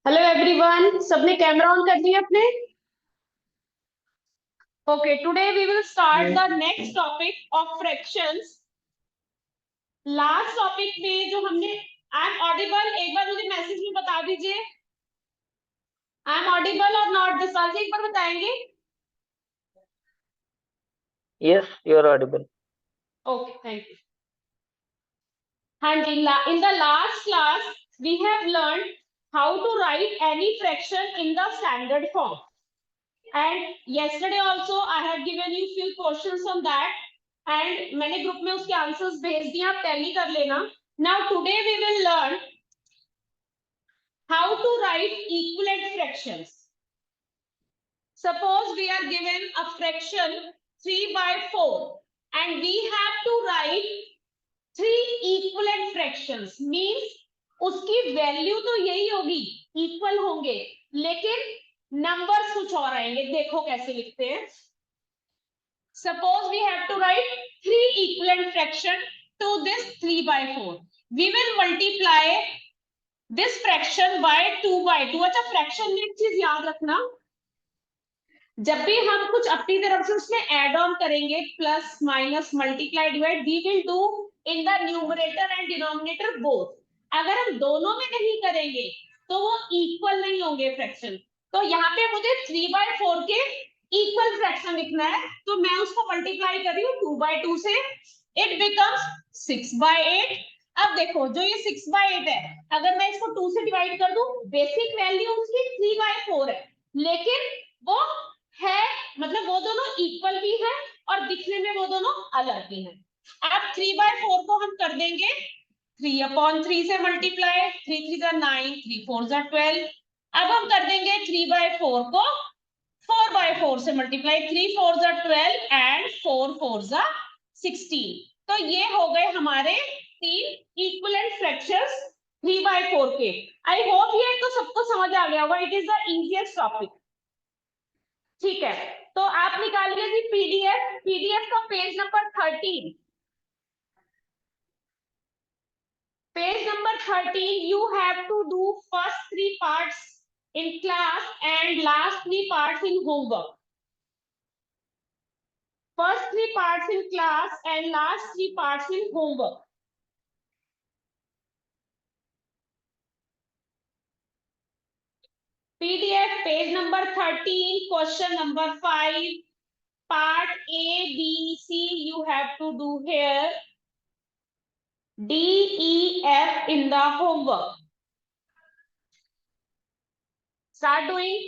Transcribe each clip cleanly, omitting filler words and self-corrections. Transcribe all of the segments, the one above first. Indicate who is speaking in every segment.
Speaker 1: Hello everyone, सबने camera on कर दिया अपने? Okay, today we will start the next topic of fractions. Last topic में जो हमने आई एम ऑडिबल, एक बार मुझे मैसेज में बता दीजिए आई एम ऑडिबल और नॉट। दिसाल जी एक बार बताएंगे?
Speaker 2: Yes, you are audible.
Speaker 1: Okay, thank you. हाँ जी, in the last class we have learn how to write any fraction in the standard form, and yesterday also I have given you few questions on that, and मैंने group में उसके answers भेज दिए, आप tally कर लेना। Now today we will learn how to write equivalent fractions. Suppose we are given a fraction 3/4 and we have to write 3 equivalent fractions, means उसकी value तो यही होगी, इक्वल होंगे, लेकिन नंबर्स कुछ और आएंगे। देखो कैसे लिखते हैं। Suppose we have to write 3 equivalent fraction to this 3/4. We will multiply this fraction by 2/2. अच्छा, फ्रैक्शन में एक चीज याद रखना, जब भी हम कुछ अपनी तरफ से उसमें एड ऑन करेंगे, plus minus multiply divide, we will do in the numerator and denominator both. अगर हम दोनों में नहीं करेंगे तो वो इक्वल नहीं होंगे फ्रैक्शन। तो यहाँ पे मुझे 3/4 के इक्वल फ्रैक्शन लिखना है, तो मैं उसको मल्टीप्लाई कर रही हूँ 2/2 से, इट बिकम्स 6/8। अब देखो, जो ये 6/8 है, अगर मैं इसको 2 से डिवाइड कर दूं, बेसिक वैल्यू उसकी 3/4 है, लेकिन वो है, मतलब वो दोनों इक्वल भी है और दिखने में वो दोनों अलग भी हैं। अब 3/4 को हम कर देंगे 3/3 से मल्टीप्लाई, 3 3 जा 9, 3 4 जा 12। अब हम कर देंगे 3/4 को 4/4 से मल्टीप्लाई, 3 4 जा 12 एंड 4 4 जा 16। तो ये हो गए हमारे 3 इक्विवेलेंट फ्रैक्शंस 3/4 के। आई होप ये तो सबको समझ आ गया होगा, it is the easiest topic. ठीक है, तो आप निकालिए जी पीडीएफ। पीडीएफ का page number 13, page number 13। You have to do first 3 parts in class and last 3 parts in homework. First 3 parts in class and last 3 parts in homework. PDF page number 13, question number 5, part A, B, C you have to do here. D, E, F in the homework. Start doing.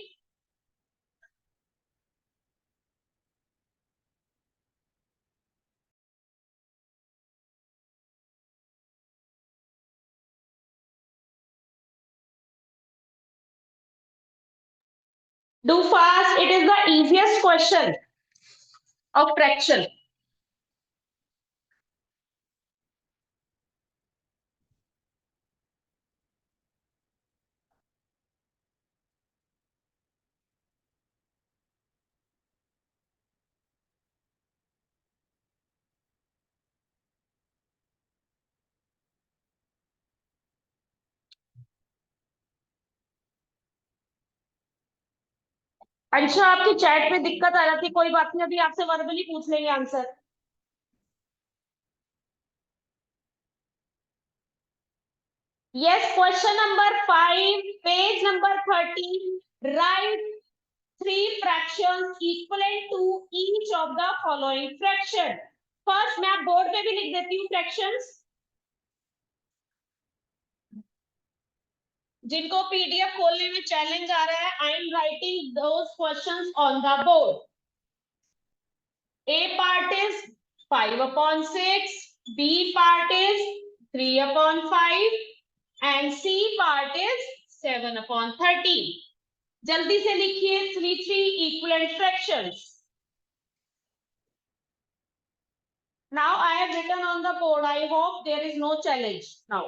Speaker 1: Do fast, it is the easiest question of fraction. अच्छा, आपकी chat में दिक्कत आ रही थी, कोई बात नहीं, अभी आपसे वर्बली पूछ लेंगे answer. Yes, question number 5, page number 13. Write 3 fractions equivalent to each of the following fraction. First, मैं आप बोर्ड पे भी लिख देती हूँ fractions। जिनको पीडीएफ खोलने में चैलेंज आ रहा है, I am writing those questions on the board. A part is 5/6, B part is 3/5 and C part is 7/13. जल्दी से लिखिए 3 equivalent fractions. Now I have written on the board. I hope there is no challenge now.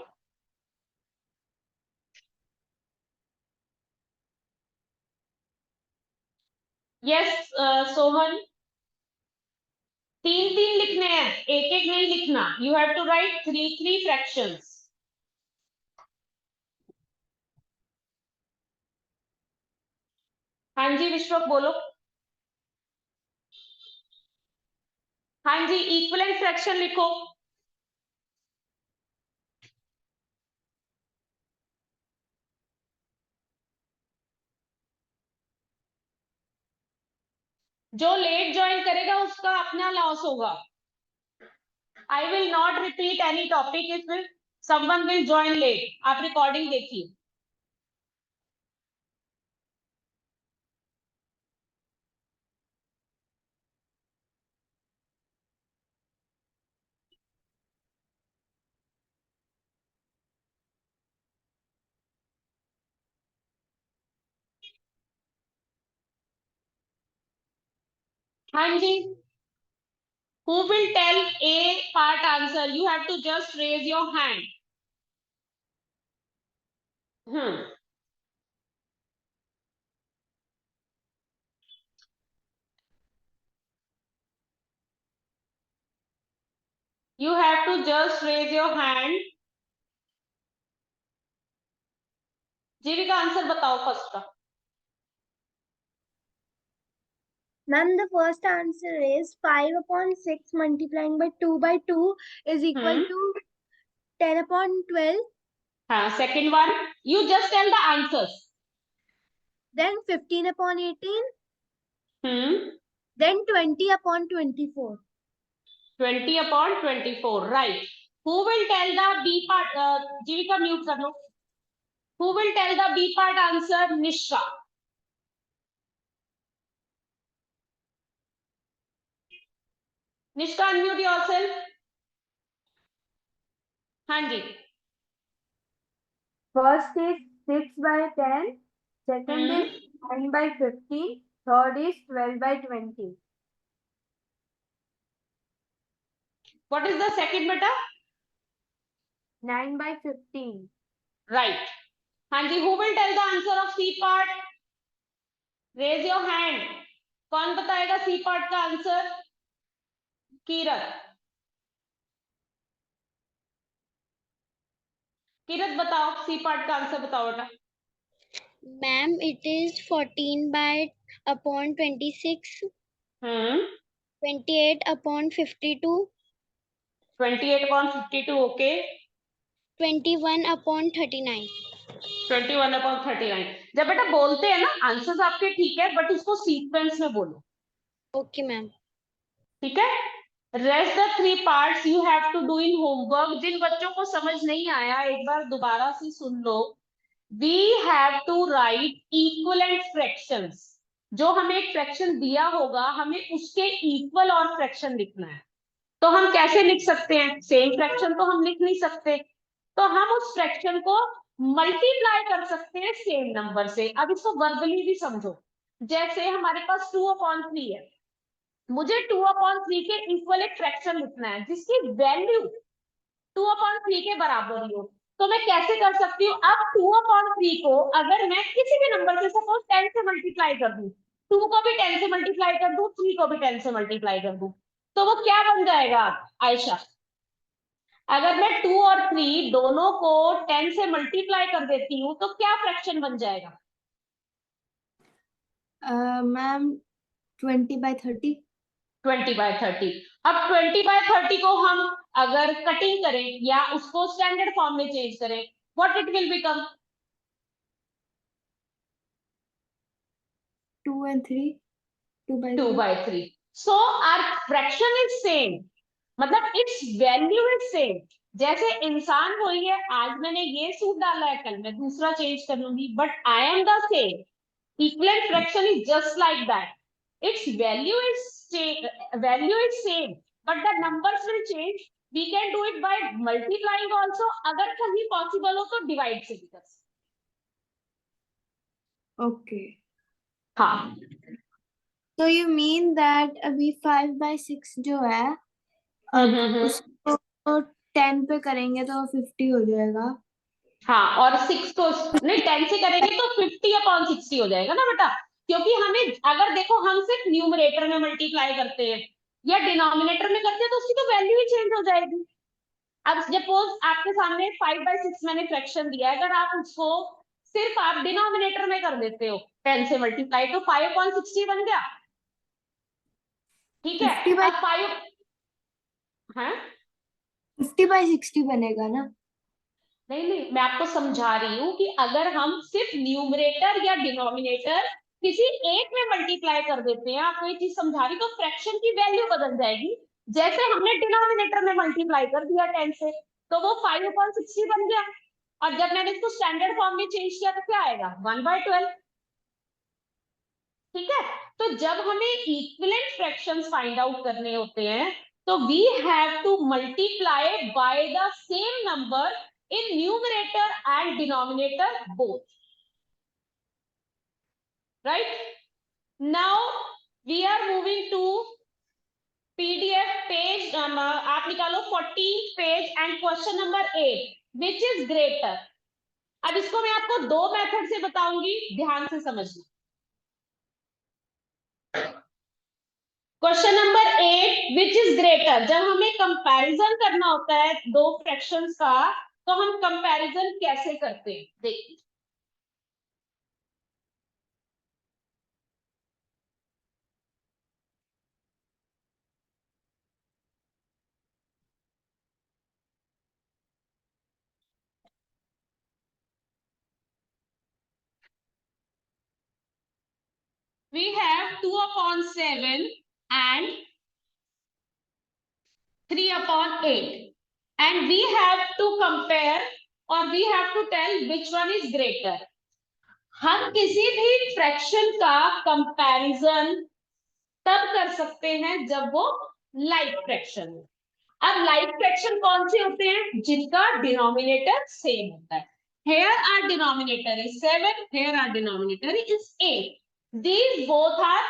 Speaker 1: Yes, Sohan. 3 लिखने हैं, एक नहीं लिखना. You have to write 3 fractions. हाँ जी विश्वक बोलो। हाँ जी, इक्विवेलेंट फ्रैक्शन लिखो। जो लेट ज्वाइन करेगा उसका अपना लॉस होगा। I will not repeat any topic if someone will join late. आप रिकॉर्डिंग देखिए। हाँ जी, who will tell A part answer? You have to just raise your hand. You have to just raise your hand. Jeevika answer बताओ first का।
Speaker 3: Ma'am, the first answer is 5 upon 6 multiplying by 2 by 2 is equal to 10 upon 12.
Speaker 1: हाँ, second one. You just tell the answers.
Speaker 3: Then 15 upon 18.
Speaker 1: Hmm.
Speaker 3: Then 20 upon 24.
Speaker 1: 20 upon 24. Right. Who will tell the B part? Jeevika mute कर लो. Who will tell the B part answer? Nisha. Nishka, unmute yourself. हाँ जी.
Speaker 3: First is 6 by 10. Second is 9 by 50. Third is 12 by 20.
Speaker 1: What is the second beta?
Speaker 3: 9 by 15.
Speaker 1: Right. हाँ जी. Who will tell the answer of C part? Raise your hand. कौन बताएगा C part का answer? किरत. किरत बताओ C part का answer बताओ बेटा.
Speaker 4: Ma'am, it is 14 by upon 26, 28 upon 52,
Speaker 1: 28 upon 52. Okay.
Speaker 4: 21 upon 39.
Speaker 1: 21 upon 39. जब बेटा बोलते हैं ना आंसर्स आपके ठीक है, बट इसको सीक्वेंस में बोलो.
Speaker 4: Okay, ma'am.
Speaker 1: ठीक है. Rest the 3 parts you have to do in homework. जिन बच्चों को समझ नहीं आया एक बार दोबारा से सुन लो. We have to write equivalent fractions. जो हमें एक फ्रैक्शन दिया होगा हमें उसके इक्वल और फ्रैक्शन लिखना है. तो हम कैसे लिख सकते हैं? सेम फ्रैक्शन तो हम लिख नहीं सकते, तो हम उस फ्रैक्शन को मल्टीप्लाई कर सकते हैं सेम नंबर से. अब इसको वर्बली भी समझो. जैसे हमारे पास 2/3 है, मुझे 2/3 के इक्वल एक फ्रैक्शन लिखना है जिसकी वैल्यू 2/3 के बराबर ही हो. तो मैं कैसे कर सकती हूँ? अब 2/3 को अगर मैं किसी भी नंबर से सपोज 10 से मल्टीप्लाई कर दूं, 2 को भी 10 से मल्टीप्लाई कर दूं, 3 को भी 10 से मल्टीप्लाई कर दूं, तो वो क्या बन जाएगा आयशा? अगर मैं 2 और 3 दोनों को 10 से मल्टीप्लाई कर देती हूँ तो क्या फ्रैक्शन बन जाएगा?
Speaker 3: Ma'am, 20 by 30.
Speaker 1: 20/30. अब 20/30 को हम अगर कटिंग करें या उसको स्टैंडर्ड फॉर्म में चेंज करें, what it will become?
Speaker 3: 2 and 3. 2 by 3.
Speaker 1: 2/3. So our fraction is same, मतलब its value is same. जैसे इंसान हुई है, आज मैंने ये सूट डाला है, कल मैं दूसरा चेंज कर लूंगी, but I am the same. Equivalent fraction is just like that. Its value is same, but the numbers will change. We can do it by multiplying also. अगर कहीं possible हो तो divide से भी कर सकते.
Speaker 3: Okay.
Speaker 1: हाँ.
Speaker 3: So you mean that अभी 5 by 6 जो है उसको 10 पे करेंगे तो 50 हो जाएगा.
Speaker 1: हाँ, और 6 को नहीं 10 से करेंगे तो 50/60 हो जाएगा ना बेटा. क्योंकि हमें अगर देखो हम सिर्फ न्यूमरेटर में मल्टीप्लाई करते हैं या डिनोमिनेटर में करते हैं तो उसकी तो वैल्यू ही चेंज हो जाएगी. अब सपोज आपके सामने 5/6 मैंने फ्रैक्शन दिया है, अगर आप उसको सिर्फ आप डिनोमिनेटर में कर देते हो 10 से मल्टीप्लाई, तो 5/60 बन गया। ठीक है,
Speaker 3: 50 by
Speaker 1: अब 5 है
Speaker 3: 50/60 बनेगा ना?
Speaker 1: नहीं, मैं आपको समझा रही हूँ कि अगर हम सिर्फ न्यूमरेटर या डिनोमिनेटर किसी एक में मल्टीप्लाई कर देते हैं, आपको ये चीज समझा रही, तो फ्रैक्शन की वैल्यू बदल जाएगी। जैसे हमने डिनोमिनेटर में मल्टीप्लाई कर दिया 10 से, तो वो 5/60 बन गया, और जब मैंने इसको स्टैंडर्ड फॉर्म में चेंज किया तो क्या आएगा 1/12। ठीक है, तो जब हमें इक्विवेलेंट फ्रैक्शंस फाइंड आउट करने होते हैं, तो we have to multiply by the same number in numerator and denominator both, right? Now we are moving to PDF page, आप निकालो 14th page and question number 8, which is greater। अब इसको मैं आपको दो मेथड से बताऊंगी, ध्यान से समझना। Question number 8, which is greater, जब हमें कंपैरिजन करना होता है दो फ्रैक्शंस का, तो हम कंपैरिजन कैसे करते हैं, देखिए। We have 2/7 and 3/8, and we have to compare or we have to tell which one is greater। हम किसी भी फ्रैक्शन का कंपैरिजन तब कर सकते हैं जब वो लाइक फ्रैक्शन हो। अब लाइक फ्रैक्शन कौन से होते हैं, जिनका डिनोमिनेटर सेम होता है। Here our denominator is 7, here our denominator is 8, these both are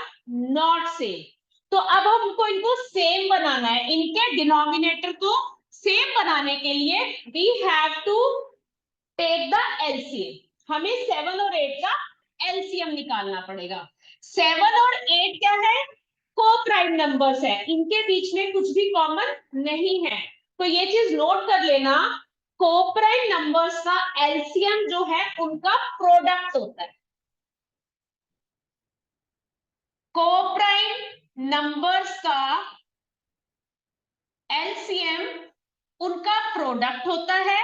Speaker 1: not same। तो अब हमको इनको सेम बनाना है, इनके डिनोमिनेटर को सेम बनाने के लिए we have to take the LCM। हमें 7 और 8 का LCM निकालना पड़ेगा। 7 और 8 क्या है, को प्राइम नंबर्स है, इनके बीच में कुछ भी कॉमन नहीं है, तो ये चीज नोट कर लेना। को प्राइम नंबर्स का एलसीएम जो है उनका प्रोडक्ट होता है। को प्राइम नंबर्स का एलसीएम उनका प्रोडक्ट होता है,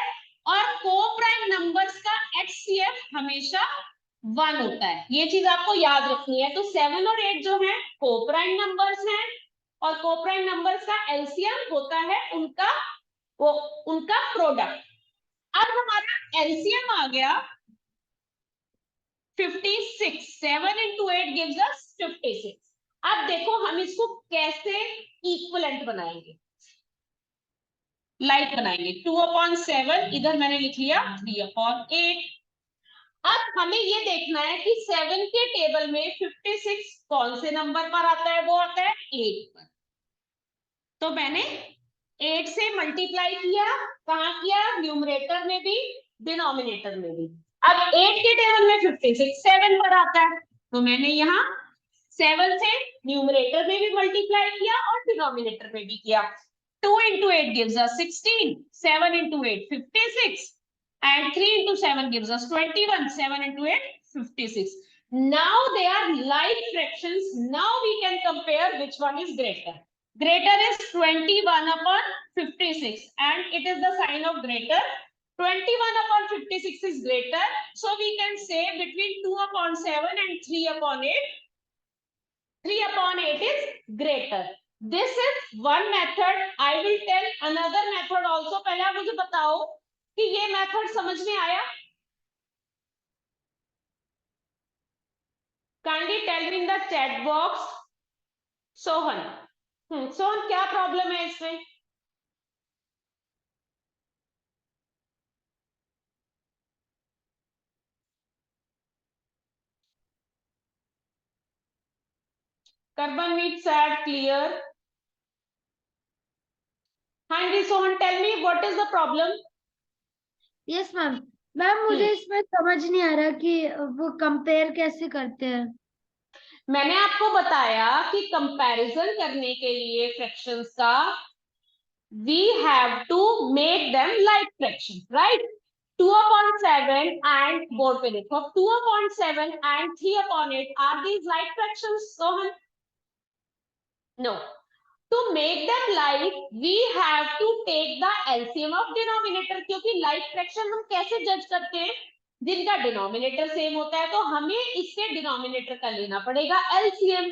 Speaker 1: और को प्राइम नंबर्स का एचसीएफ हमेशा 1 होता है। ये चीज आपको याद रखनी है। तो 7 और 8 जो है को प्राइम नंबर्स हैं, और को प्राइम नंबर्स का एलसीएम होता है उनका प्रोडक्ट। अब हमारा एलसीएम आ गया 56, 7 into 8 gives us 56। अब देखो हम इसको कैसे इक्विवेलेंट बनाएंगे, लाइक बनाएंगे। 2/7 इधर मैंने लिख लिया 3/8। अब हमें ये देखना है कि 7 के टेबल में 56 कौन से नंबर पर आता है, वो आता है 8 पर। तो मैंने 8 से मल्टीप्लाई किया, कहाँ किया, न्यूमरेटर में भी डिनोमिनेटर में भी। अब 8 के टेबल में 56 7 पर आता है, तो मैंने यहाँ 7 से न्यूमरेटर में भी मल्टीप्लाई किया और डिनोमिनेटर में भी किया। 2 into 8 gives us 16, 7 into 8 56, and 3 into 7 gives us 21, 7 into 8 56। Now they are like fractions, now we can compare which one is greater। Greater is 21/56, and it is the sign of greater। 21/56 is greater, so we can say between 2/7 and 3/8, 3/8 is greater। This is one method। I will tell another method also। पहले आप मुझे बताओ कि ये method समझ में आया? Kindly tell me in the chat box। Sohan, Sohan क्या प्रॉब्लम है इसमें? Carbon meets add clear। हाँ जी Sohan, tell me what is the problem?
Speaker 3: Yes ma'am. Ma'am मुझे इसमें समझ नहीं आ रहा कि वो कंपेयर कैसे करते हैं।
Speaker 1: मैंने आपको बताया कि कंपैरिजन करने के लिए फ्रैक्शंस का we have to make them like fraction, right? 2/7 and board पे लिखो 2/7 and 3/8 are these like fractions, Sohan? No. To make them like, we have to take the LCM of denominator, क्योंकि like fraction हम कैसे जज करते हैं, जिनका denominator same होता है, तो हमें इसके डिनोमिनेटर का लेना पड़ेगा LCM।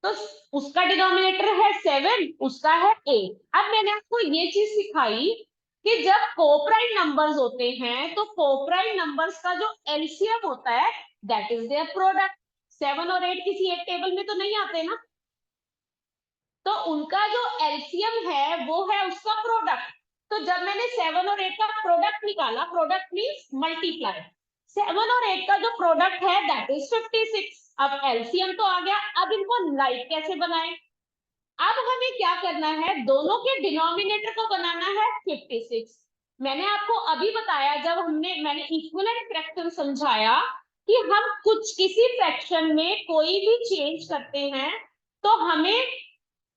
Speaker 1: तो उसका डिनोमिनेटर है 7, उसका है 8। अब मैंने आपको ये चीज सिखाई कि जब कोप्राइम नंबर्स होते हैं तो कोप्राइम नंबर्स का जो एलसीएम होता है दैट इज देयर प्रोडक्ट। 7 और 8 किसी एक टेबल में तो नहीं आते ना, तो उनका जो एलसीएम है वो है उसका प्रोडक्ट। तो जब मैंने 7 और 8 का प्रोडक्ट निकाला, प्रोडक्ट मींस मल्टीप्लाई, 7 और 8 का जो प्रोडक्ट है दैट इज 56। अब एलसीएम तो आ गया, अब इनको लाइक कैसे बनाएं? अब हमें क्या करना है, दोनों के डिनोमिनेटर को बनाना है 56। मैंने आपको अभी बताया जब मैंने इक्विवेलेंट फ्रैक्शन समझाया कि हम किसी फ्रैक्शन में कोई भी चेंज करते हैं तो हमें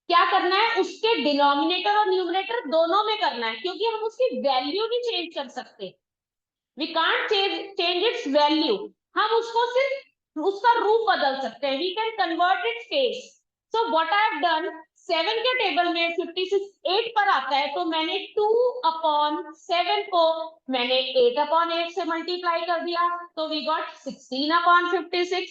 Speaker 1: क्या करना है, उसके डिनोमिनेटर और न्यूमरेटर दोनों में करना है, क्योंकि हम उसकी वैल्यू नहीं चेंज कर सकते। We can't change its value, हम उसको सिर्फ उसका रूप बदल सकते हैं। We can convert its face. So what I have done, 7 के टेबल में 56 8 पर आता है, तो मैंने 2/7 को मैंने 8/8 से मल्टीप्लाई कर दिया, तो वी गॉट 16/56।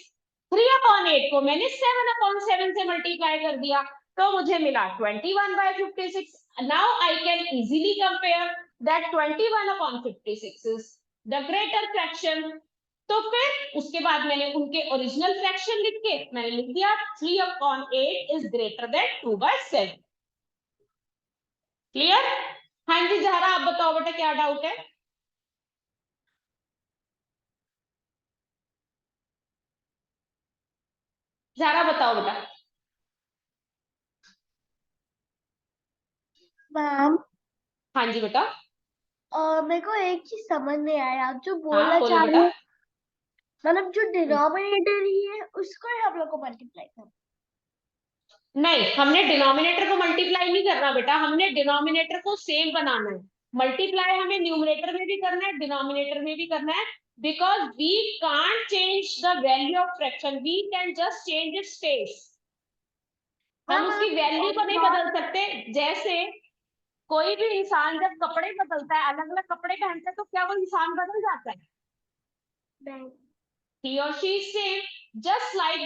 Speaker 1: 3/8 को मैंने 7/7 से मल्टीप्लाई कर दिया, तो मुझे मिला 21/56। Now I can easily compare that 21/56 is the greater fraction. तो फिर उसके बाद मैंने उनके ओरिजिनल फ्रैक्शन लिख के मैंने लिख दिया 3/8 इज ग्रेटर देन 2/7। क्लियर? हाँ जी जहरा, आप बताओ बेटा क्या डाउट है? जहरा बताओ बेटा।
Speaker 3: मैम
Speaker 1: हाँ जी बेटा।
Speaker 3: मेरे को एक चीज समझ नहीं आया, आप जो
Speaker 1: हाँ
Speaker 3: बोलना
Speaker 1: बोलो
Speaker 3: चाह
Speaker 1: बेटा।
Speaker 3: रहे हो, मतलब जो डिनोमिनेटर ही है उसको ही हम लोग को मल्टीप्लाई करना।
Speaker 1: नहीं, हमने डिनोमिनेटर को मल्टीप्लाई नहीं करना बेटा, हमने डिनोमिनेटर को सेम बनाना है। मल्टीप्लाई हमें न्यूमरेटर में भी करना है, डिनोमिनेटर में भी करना है, because we can't change the value of fraction, we can just change its face. हम उसकी वैल्यू को नहीं बदल सकते। जैसे कोई भी इंसान जब कपड़े बदलता है, अलग अलग कपड़े पहनता है, तो क्या वो इंसान बदल जाता है?
Speaker 3: नहीं।
Speaker 1: He or she is same, just like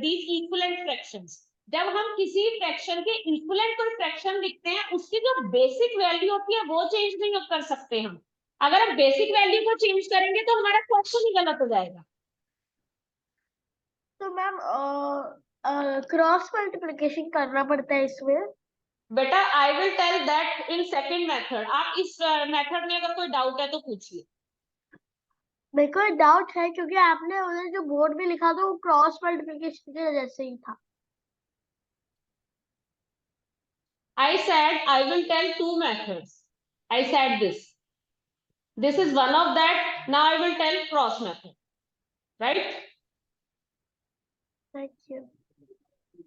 Speaker 1: these equivalent fractions. जब हम किसी फ्रैक्शन के इक्विवेलेंट कोई फ्रैक्शन लिखते हैं, उसकी जो बेसिक वैल्यू होती है वो चेंज नहीं कर सकते हम। अगर हम बेसिक वैल्यू को चेंज करेंगे तो हमारा क्वेश्चन ही गलत हो जाएगा।
Speaker 3: तो मैम क्रॉस मल्टीप्लिकेशन करना पड़ता है इसमें?
Speaker 1: बेटा I will tell that in second method. आप इस मेथड में अगर कोई डाउट है तो पूछिए।
Speaker 3: मेरे को डाउट है क्योंकि आपने उधर जो बोर्ड में लिखा था वो क्रॉस मल्टीप्लिकेशन के जैसे ही था।
Speaker 1: I said I will tell two methods. I said this. This is one of that. Now I will tell cross method. Right?
Speaker 3: Thank you.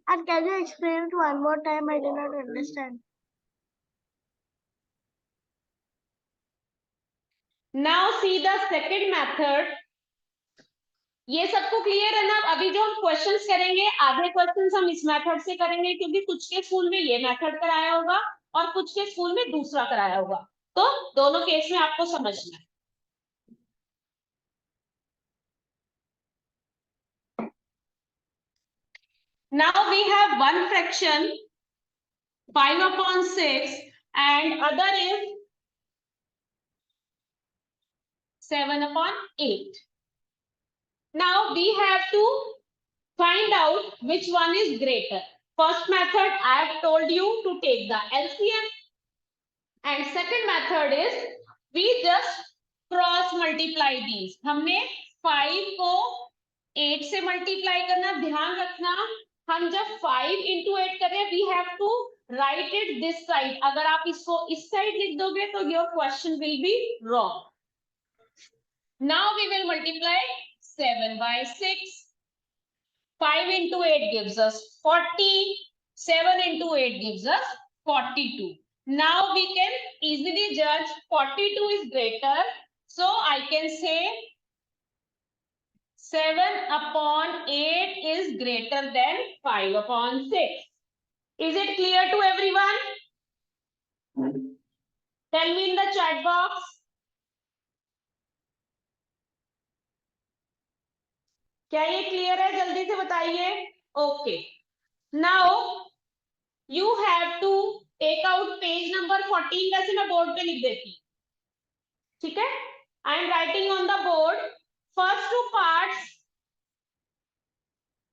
Speaker 3: And can you explain it one more time? I did not understand.
Speaker 1: Now see the second method. ये सबको clear है ना? अभी जो हम questions करेंगे, आधे questions हम इस मेथड से करेंगे, क्योंकि कुछ के स्कूल में ये मेथड कराया होगा और कुछ के स्कूल में दूसरा कराया होगा, तो दोनों केस में आपको समझना है। Now we have one fraction 5/6 and other is 7/8. Now we have to find out which one is greater. First method I have told you to take the LCM, and second method is we just cross multiply these. हमने 5 को 8 से multiply करना, ध्यान रखना हम जब 5 into 8 कर रहे हैं we have to write it this side. अगर आप इसको इस साइड लिख दोगे तो your question will be wrong. Now we will multiply 7/6. 5 into 8 gives us 40. 7 into 8 gives us 42. Now we can easily judge 42 is greater. So I can say 7/8 is greater than 5/6. Is it clear to everyone? Tell me in the chat box. क्या ये clear है? जल्दी से बताइए. Okay. Now you have to take out page number 14. वैसे मैं board पे लिख देती हूँ. ठीक है? I am writing on the board. First two parts.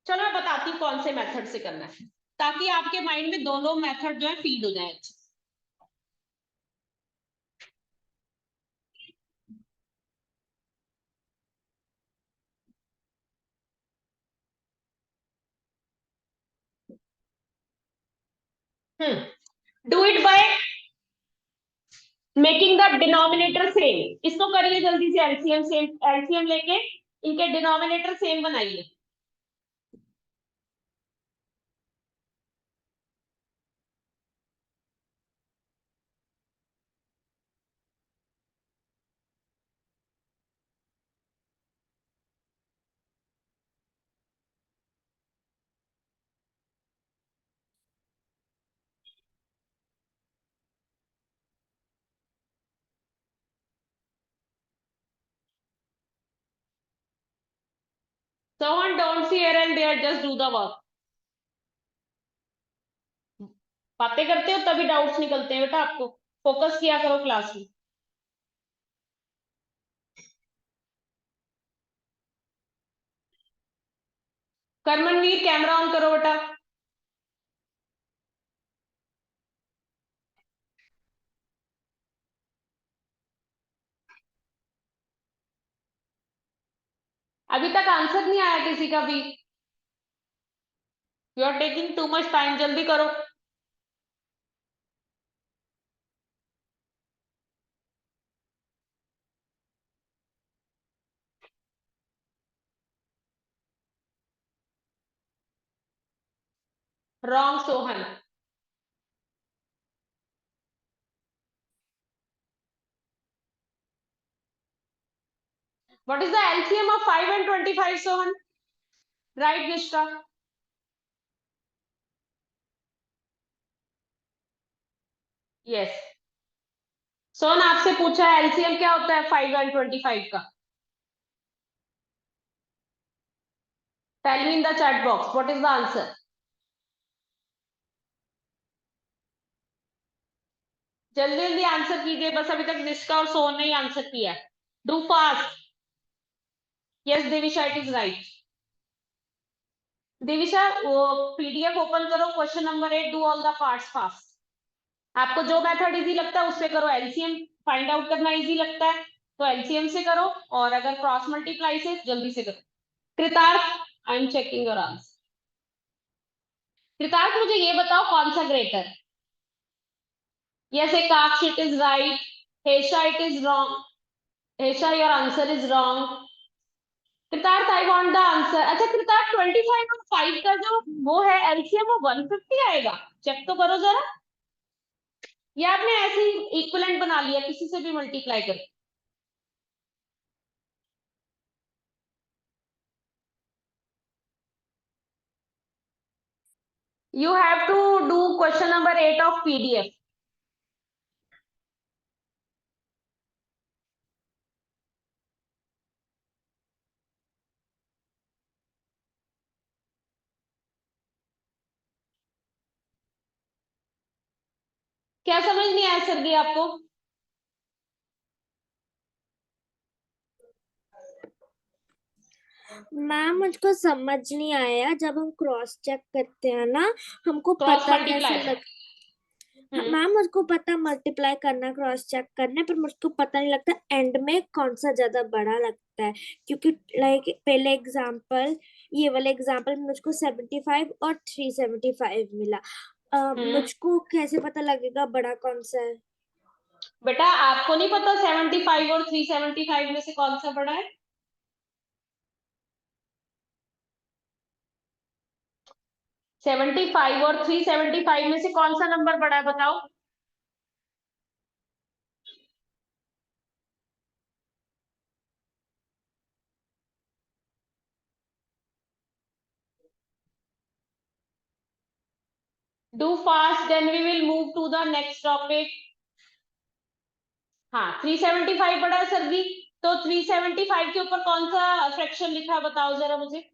Speaker 1: चलो मैं बताती हूँ कौन से मेथड से करना है, ताकि आपके माइंड में दोनों मेथड जो है फीड हो जाए. Do it by making the denominator same. इसको करिए जल्दी से. एलसीएम सेम, एलसीएम लेके इनके डिनोमिनेटर सेम बनाइए. Someone don't see here and there, just do the work. बातें करते हो तभी डाउट्स निकलते हैं बेटा. आपको फोकस किया करो क्लास में. कर्मनवीर कैमरा ऑन करो बेटा. अभी तक आंसर नहीं आया किसी का भी. You are taking too much time. जल्दी करो. Wrong Sohan. What is the LCM of 5 and 25, Sohan? Right, Nishka? Yes. Sohan आपसे पूछा है एलसीएम क्या होता है 5 and 25 का. Tell me in the chat box. What is the answer? जल्दी जल्दी आंसर कीजिए. बस अभी तक निष्का और सोहन ने ही आंसर किया. Do fast. Yes Devisha, it is right. Devisha वो पीडीएफ ओपन करो. Question number 8. Do all the parts fast. आपको जो मेथड इजी लगता है उससे करो. एलसीएम फाइंड आउट करना इजी लगता है तो एलसीएम से करो, और अगर क्रॉस मल्टीप्लाई से जल्दी से करो. Kritarth, I am checking your answer. Kritarth मुझे ये बताओ कौन सा greater. Yes Ekaksh, it is right. Hesha, it is wrong. Hesha, your answer is wrong. Kritarth, I want the answer. अच्छा कृतार्थ, 25 और 5 का जो वो है एलसीएम वो 150 आएगा. चेक तो करो जरा. ये आपने ऐसे ही इक्विवेलेंट बना लिया किसी से भी मल्टीप्लाई करके. You have to do question number 8 of PDF. क्या समझ नहीं आया सर जी आपको?
Speaker 3: मैम मुझको समझ नहीं आया. जब हम क्रॉस चेक करते हैं ना, हमको
Speaker 1: क्रॉस
Speaker 3: पता कैसे
Speaker 1: मल्टीप्लाई.
Speaker 3: लग. मैम मुझको पता मल्टीप्लाई करना, क्रॉस चेक करना, पर मुझको पता नहीं लगता एंड में कौन सा ज्यादा बड़ा लगता है. क्योंकि लाइक पहले एग्जांपल, ये वाला एग्जांपल मुझको 75 और 375 मिला. मुझको कैसे पता लगेगा बड़ा कौन सा है?
Speaker 1: बेटा आपको नहीं पता 75 और 375 में से कौन सा बड़ा है? 75 और 375 में से कौन सा नंबर बड़ा है बताओ. Do fast, then we will move to the next topic. हाँ 375 पढ़ा है सर जी, तो 375 के ऊपर कौन सा फ्रैक्शन लिखा है बताओ जरा मुझे।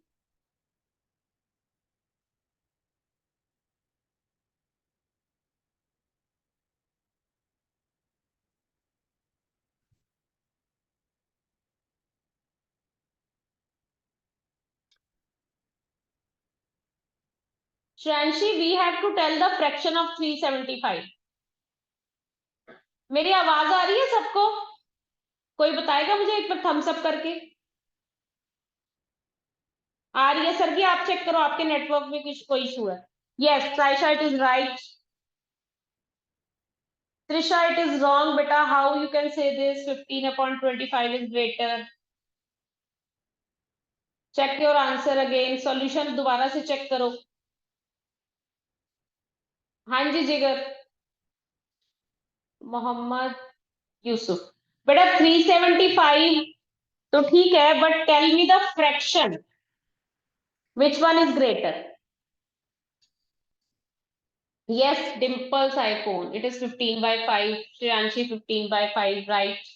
Speaker 1: Shranshi, we have to tell the fraction of 375. मेरी आवाज आ रही है सबको? कोई बताएगा मुझे एक बार थम्स अप करके। आ रही है सर जी, आप चेक करो आपके नेटवर्क में कुछ कोई इशू है। Yes Trisha, it is right. Trisha, it is wrong beta, how you can say this 15/25 is greater? Check your answer again, solution दोबारा से चेक करो। हाँ जी जिगर, मोहम्मद यूसुफ। बेटा 375 तो ठीक है, but tell me the fraction, which one is greater? Yes, Dimple's iPhone, it is 15/5. Shriyanshi 15/5, right?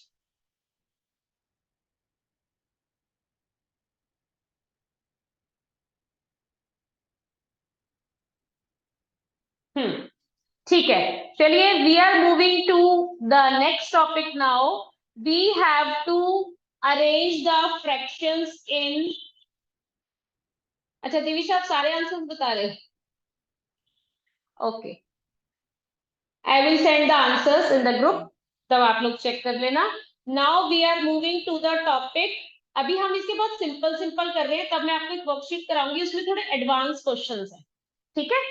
Speaker 1: ठीक है, चलिए we are moving to the next topic now. We have to arrange the fractions in. अच्छा दिविशा, आप सारे answers बता रहे हो? Okay, I will send the answers in the group, तब आप लोग चेक कर लेना। Now we are moving to the topic. अभी हम इसे बहुत सिंपल सिंपल कर रहे हैं, तब मैं आपको एक वर्कशीट कराऊंगी, उसमें थोड़े एडवांस क्वेश्चंस हैं, ठीक है?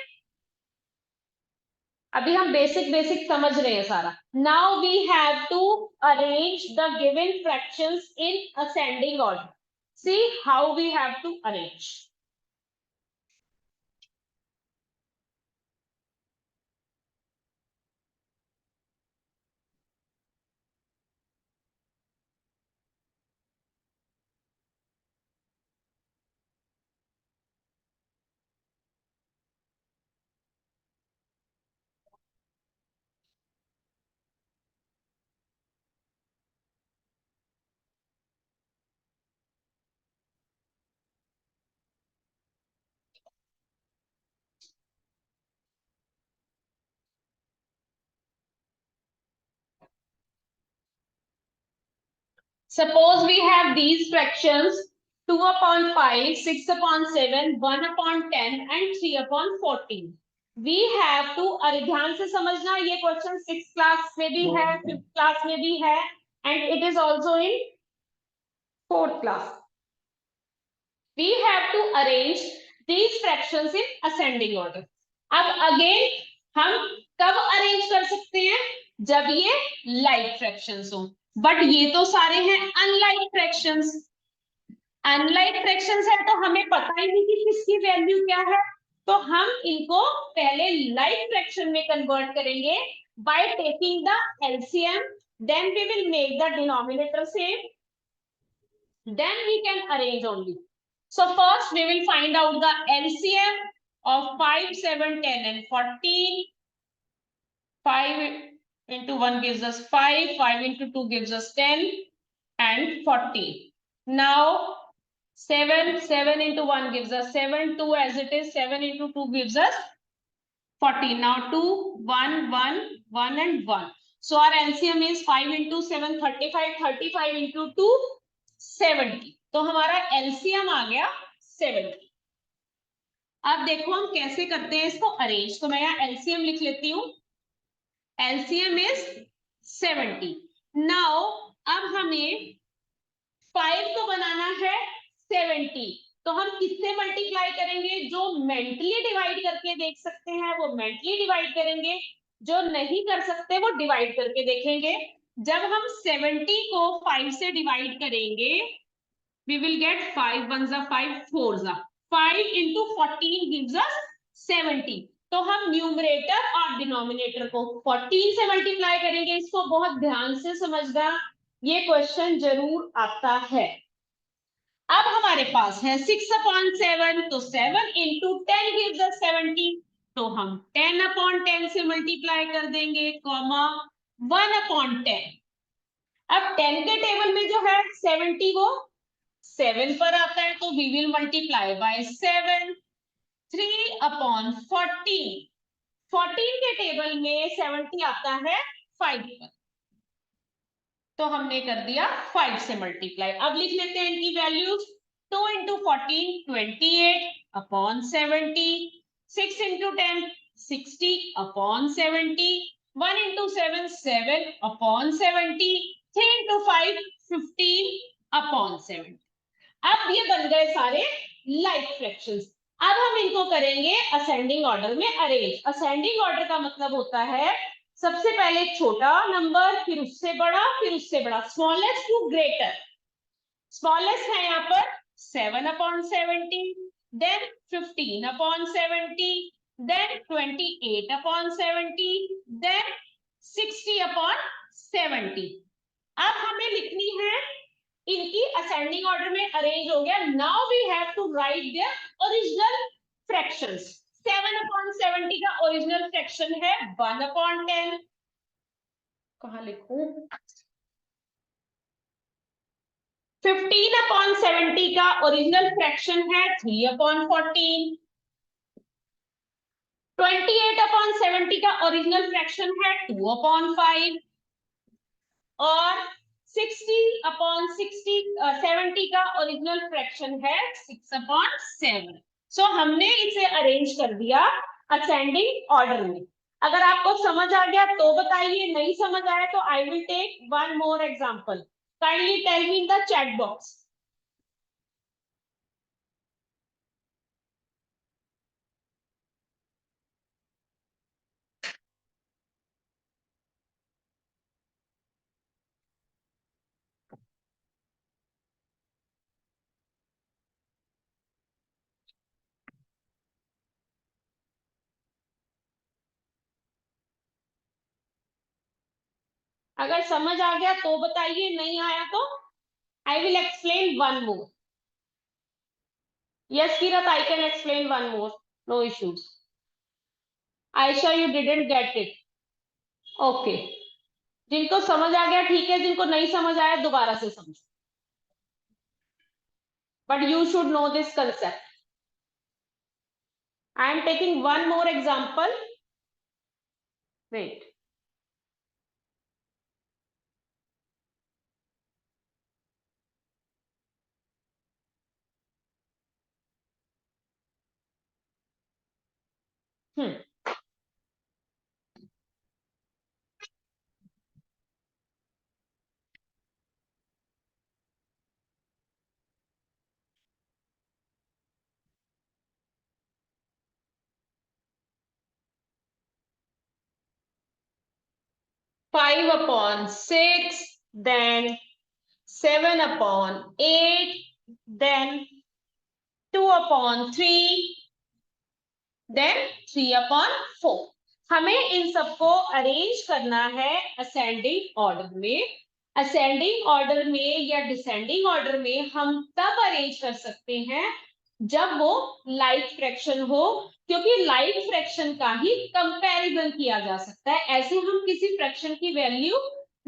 Speaker 1: अभी हम बेसिक बेसिक समझ रहे हैं सारा। Now we have to arrange the given fractions in ascending order. See how we have to arrange. Suppose we have these fractions 2/5, 6/7, 1/10 and 3/14. We have to, अरे ध्यान से समझना, ये क्वेश्चन 6th क्लास में भी है, 5th क्लास में भी है, and it is also in 4th class. We have to arrange these fractions in ascending order. अब again हम कब अरेंज कर सकते हैं? जब ये लाइक फ्रैक्शंस हो, बट ये तो सारे हैं अनलाइक फ्रैक्शंस। अनलाइक फ्रैक्शंस है तो हमें पता ही नहीं कि किसकी वैल्यू क्या है, तो हम इनको पहले लाइक फ्रैक्शन में कन्वर्ट करेंगे by taking the LCM, then we will make the denominator same, then we can arrange only. So first we will find out the LCM of 5, 7, 10 and 14. 5 into 1 gives us 5, 5 into 2 gives us 10 and 14. Now 7 into 1 gives us 7, 2 as it is, 7 into 2 gives us 14. Now 2, 1, 1, 1 and 1. So our LCM is 5 into 7, 35, 35 into 2, 70. तो हमारा LCM आ गया 70. अब देखो हम कैसे करते हैं इसको अरेंज, तो मैं यहाँ LCM लिख लेती हूँ। LCM is 70. Now अब हमें 5 को बनाना है 70, तो हम किससे मल्टीप्लाई करेंगे? जो मेंटली डिवाइड करके देख सकते हैं वो मेंटली डिवाइड करेंगे, जो नहीं कर सकते वो डिवाइड करके देखेंगे। जब हम 70 को 5 से डिवाइड करेंगे, we will get 5 1s are 5 4s are 5 into 14 gives us 70. तो हम न्यूमरेटर और डिनोमिनेटर को 14 से मल्टीप्लाई करेंगे। इसको बहुत ध्यान से समझना, ये क्वेश्चन जरूर आता है। अब हमारे पास है 6/7, तो 7 into 10 gives us 70. तो हम 10/10 से मल्टीप्लाई कर देंगे, कॉमा 1/10। अब 10 के टेबल में जो है 70 वो 7 पर आता है, तो वी विल मल्टीप्लाई बाय 7। 3/14, 14 के टेबल में 70 आता है 5 पर, तो हमने कर दिया 5 से मल्टीप्लाई। अब लिख लेते हैं इनकी वैल्यूज। 2 × 14 28/70, 6 × 10 60/70, 1 × 7 7/70, 3 × 5 15/70। अब ये बन गए सारे लाइक फ्रैक्शंस। अब हम इनको करेंगे असेंडिंग ऑर्डर में अरेंज। असेंडिंग ऑर्डर का मतलब होता है सबसे पहले छोटा नंबर, फिर उससे बड़ा, फिर उससे बड़ा, स्मॉलेस्ट टू ग्रेटर। स्मॉलेस्ट है यहाँ पर 7/70, देन 15/70, देन 28/70, देन 60/70। अब हमें लिखनी है इनकी असेंडिंग ऑर्डर में अरेंज हो गया। Now we have to write their original fractions. 7/70 का ओरिजिनल फ्रैक्शन है 1/10। कहां लिखूं? 15/70 का ओरिजिनल फ्रैक्शन है 3/14। 28/70 का ओरिजिनल फ्रैक्शन है 2/5 और 70 का ओरिजिनल फ्रैक्शन है 6/7। सो हमने इसे अरेंज कर दिया असेंडिंग ऑर्डर में। अगर आपको समझ आ गया तो बताइए, नहीं समझ आया तो I will take one more example. Kindly tell me in the chat box. अगर समझ आ गया तो बताइए, नहीं आया तो I will explain one more. Yes Kirat, I can explain one more, no issues. Ayesha, you didn't get it? Okay, जिनको समझ आ गया ठीक है, जिनको नहीं समझ आया दोबारा से समझो, but you should know this concept. I am taking one more example. Wait, hmm 5/6, then 7/8, then 2/3, then 3/4। हमें इन सबको अरेंज करना है असेंडिंग ऑर्डर में। असेंडिंग ऑर्डर में या डिसेंडिंग ऑर्डर में हम तब अरेंज कर सकते हैं जब वो लाइक फ्रैक्शन हो, क्योंकि लाइक फ्रैक्शन का ही कंपैरिजन किया जा सकता है, ऐसे हम किसी फ्रैक्शन की वैल्यू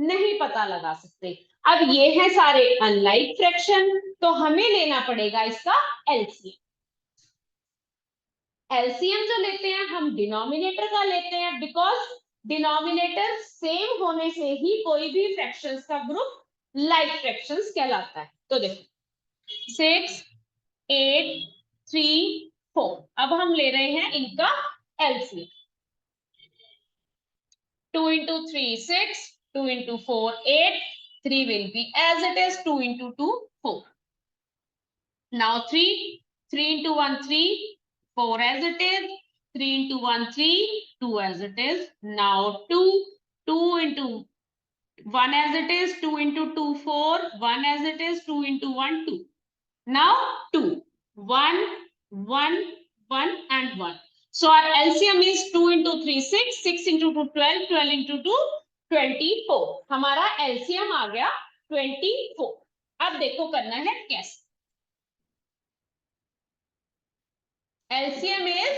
Speaker 1: नहीं पता लगा सकते। अब ये है सारे अनलाइक फ्रैक्शन, तो हमें लेना पड़ेगा इसका एलसीएम। एलसीएम जो लेते हैं हम डिनोमिनेटर का लेते हैं, बिकॉज डिनोमिनेटर सेम होने से ही कोई भी फ्रैक्शंस का ग्रुप लाइक फ्रैक्शंस कहलाता है। तो देखो 6, 8, 3, 4। अब हम ले रहे हैं इनका LCM. 2 × 3 6, 2 × 4 8, 3 will be as it is, 2 × 2 4. Now 3 × 1 3, 4 as it is, 3 × 1 3, 2 as it is. Now 2 × 1 as it is, 2 × 2 4, 1 as it is, 2 × 1 2. Now 2 1 1 1 and 1. So our LCM is 2 × 3 6, 6 × 2 12, 12 × 2 24. हमारा LCM आ गया 24। अब देखो करना है कैसे। LCM is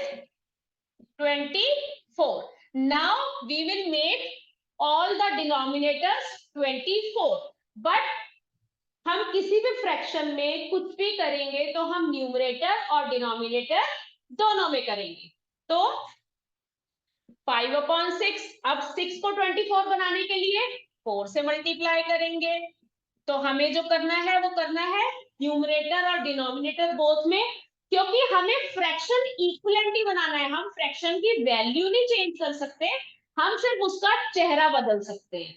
Speaker 1: 24. Now we will make all the denominators 24. But हम किसी भी फ्रैक्शन में कुछ भी करेंगे तो हम न्यूमरेटर और डिनोमिनेटर दोनों में करेंगे. तो 5/6. अब 6 को 24 बनाने के लिए 4 से मल्टीप्लाई करेंगे. तो हमें जो करना है वो करना है न्यूमरेटर और डिनोमिनेटर बोथ में, क्योंकि हमें फ्रैक्शन इक्विवेलेंट ही बनाना है. हम फ्रैक्शन की वैल्यू नहीं चेंज कर सकते, हम सिर्फ उसका चेहरा बदल सकते हैं.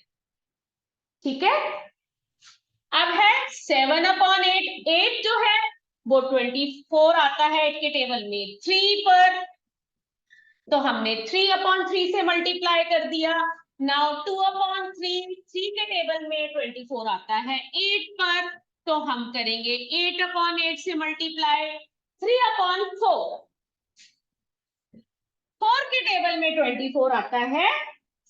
Speaker 1: ठीक है. अब है 7/8. 8 जो है वो 24 आता है 8 के टेबल में 3 पर, तो हमने 3/3 से मल्टीप्लाई कर दिया. नाउ 2/3. 3 के टेबल में 24 आता है 8 पर, तो हम करेंगे 8/8 से मल्टीप्लाई. 3/4. 4 के टेबल में 24 आता है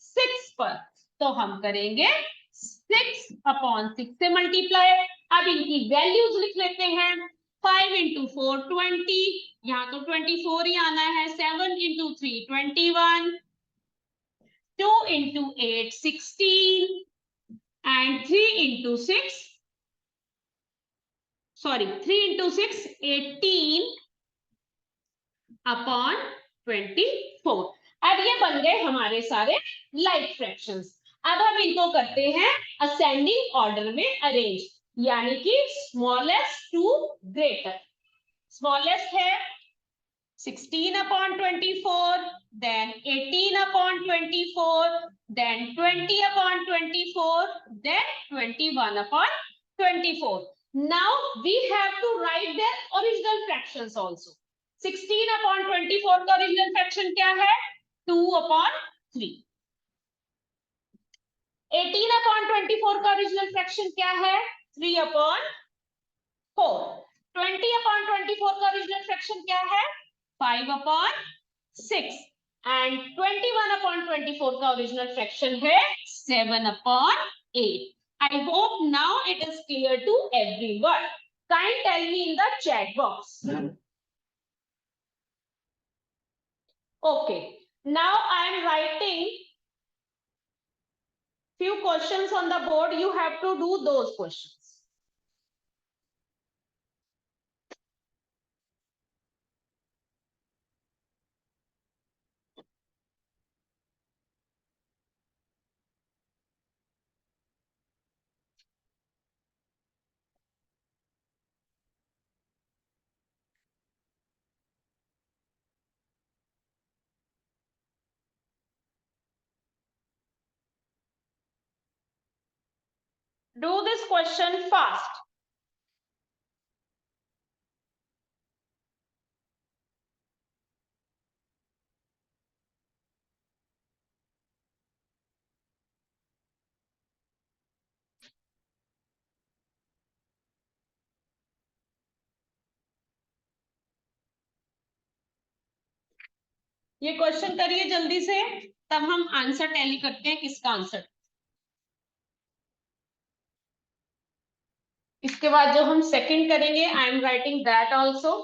Speaker 1: 6 पर, तो हम करेंगे 6/6 से मल्टीप्लाई. अब इनकी वैल्यूज लिख लेते हैं. 5 into 4 20, यहाँ तो 24 ही आना है. 7 into 3 21, 2 into 8 16, and 3 into 6 18 upon 24. अब ये बन गए हमारे सारे लाइक फ्रैक्शंस. अब हम इनको करते हैं असेंडिंग ऑर्डर में अरेंज, यानी कि स्मॉलेस्ट टू ग्रेटर. स्मॉलेस्ट है 16/24, then 18/24, then 20/24, then 21/24. Now we have to write their original fractions also. 16/24 का ओरिजिनल फ्रैक्शन क्या है? 2/3. 18/24 का ओरिजिनल फ्रैक्शन क्या है? 3/4. 20/24 का ओरिजिनल फ्रैक्शन क्या है? 5/6. एंड 21/24 का ओरिजिनल फ्रैक्शन है 7/8. I hope now it is clear to everyone. Kind tell me in the chat box. Okay, now I am writing few questions on the board. You have to do those questions. Do this question fast. ये question करिए जल्दी से, तब हम answer tally करते हैं किसका answer. इसके बाद जो हम सेकंड करेंगे, I am writing that also.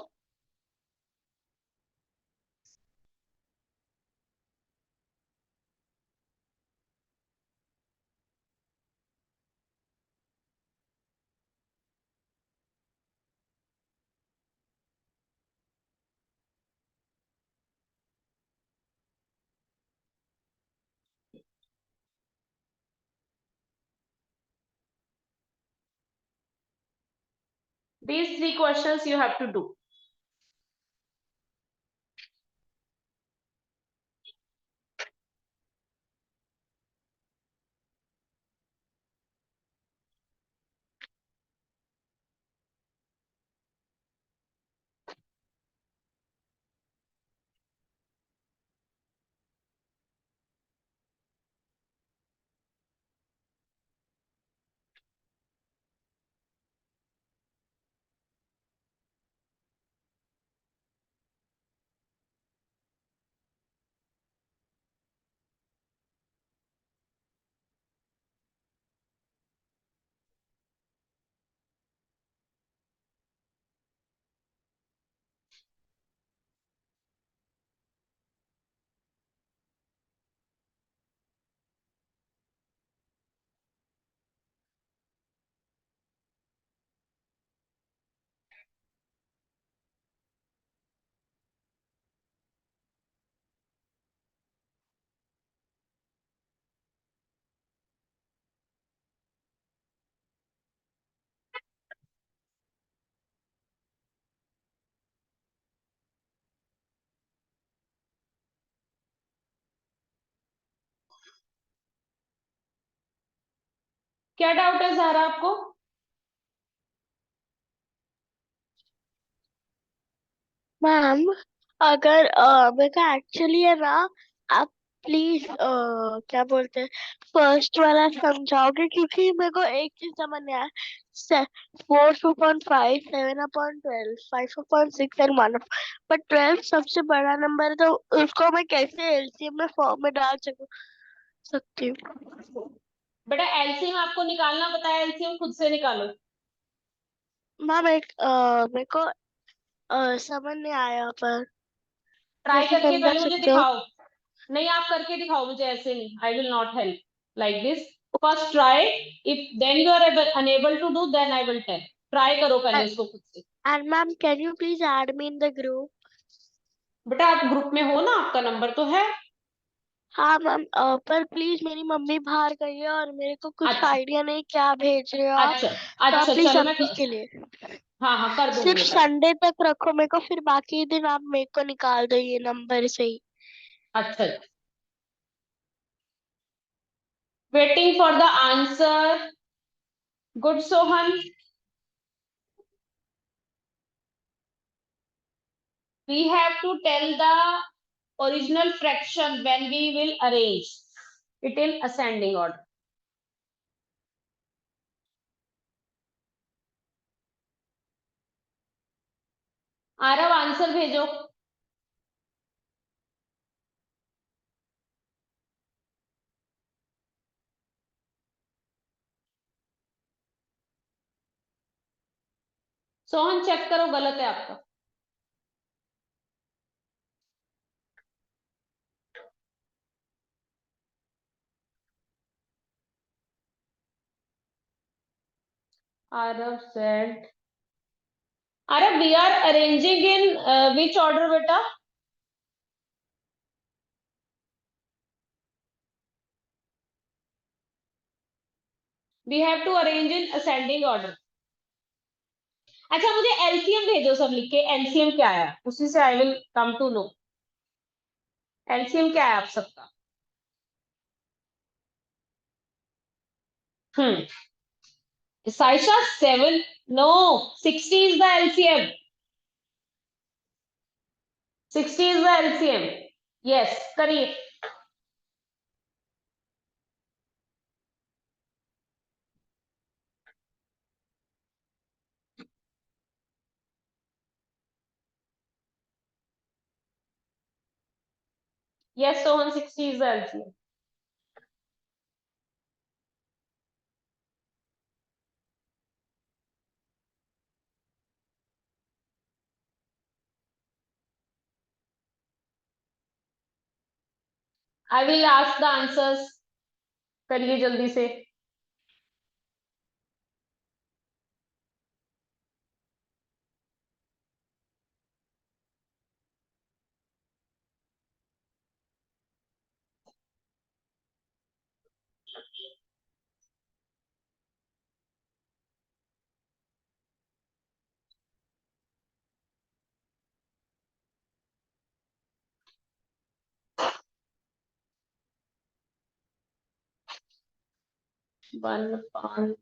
Speaker 1: These three questions you have to do. क्या डाउट है ज़ारा आपको?
Speaker 5: मैम अगर मेरे को एक्चुअली है ना, आप प्लीज क्या बोलते हैं, फर्स्ट वाला समझाओगे, क्योंकि मेरे को एक चीज समझ नहीं आया। 4/5, 7/12, 5/6 एंड 1, पर 12 सबसे बड़ा नंबर है, तो उसको मैं कैसे एलसीएम में फॉर्म में डाल सकती हूँ?
Speaker 1: बेटा एलसीएम आपको निकालना पता है, एलसीएम खुद से निकालो।
Speaker 5: मैम मेरे को समझ नहीं आया, पर
Speaker 1: ट्राई
Speaker 5: कैसे
Speaker 1: करके
Speaker 5: समझा
Speaker 1: पहले मुझे
Speaker 5: सकते हो?
Speaker 1: दिखाओ। नहीं, आप करके दिखाओ मुझे, ऐसे नहीं। I will not help like this. First try, if then you are unable to do, then I will tell. Try करो पहले उसको खुद से।
Speaker 5: And ma'am, can you please add me in the group?
Speaker 1: बेटा आप ग्रुप में हो ना, आपका नंबर तो है।
Speaker 5: हाँ मैम, पर प्लीज मेरी मम्मी बाहर गई है और मेरे को कुछ
Speaker 1: अच्छा
Speaker 5: आइडिया नहीं क्या भेज रहे हो आप,
Speaker 1: अच्छा
Speaker 5: तो आप
Speaker 1: अच्छा,
Speaker 5: प्लीज
Speaker 1: चलो मैं
Speaker 5: अभी के लिए
Speaker 1: हाँ हाँ कर दूंगी
Speaker 5: सिर्फ
Speaker 1: बेटा।
Speaker 5: संडे तक रखो मेरे को, फिर बाकी दिन आप मेरे को निकाल दो ये नंबर से ही।
Speaker 1: अच्छा, waiting for the answer. Good Sohan. We have to tell the original fraction when we will arrange it in ascending order. Aarav answer भेजो। सोहन चेक करो, गलत है आपका। Aarav said, Aarav we are arranging in which order बेटा? We have to arrange in ascending order. अच्छा मुझे LCM भेजो सब लिख के, एलसीएम क्या है, उसी से I will come to know LCM क्या है आप सबका। Saisha 7, no 60 is the LCM. 60 is the LCM. Yes, करिए। Yes, Sohan, 60 is the LCM. I will ask the answers. करिए जल्दी से। वन पाँच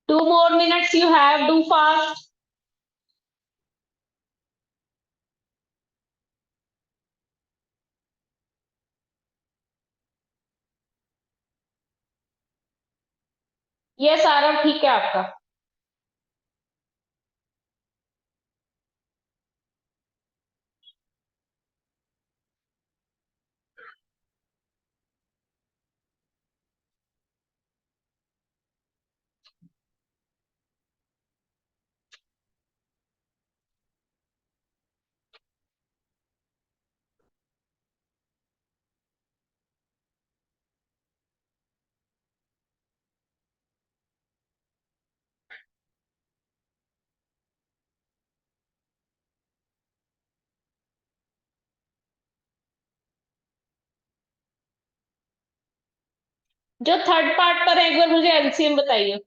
Speaker 1: 2 more minutes you have. Do fast. Yes, Aarav ठीक है आपका। जो थर्ड पार्ट पर है एक बार मुझे एलसीएम बताइए।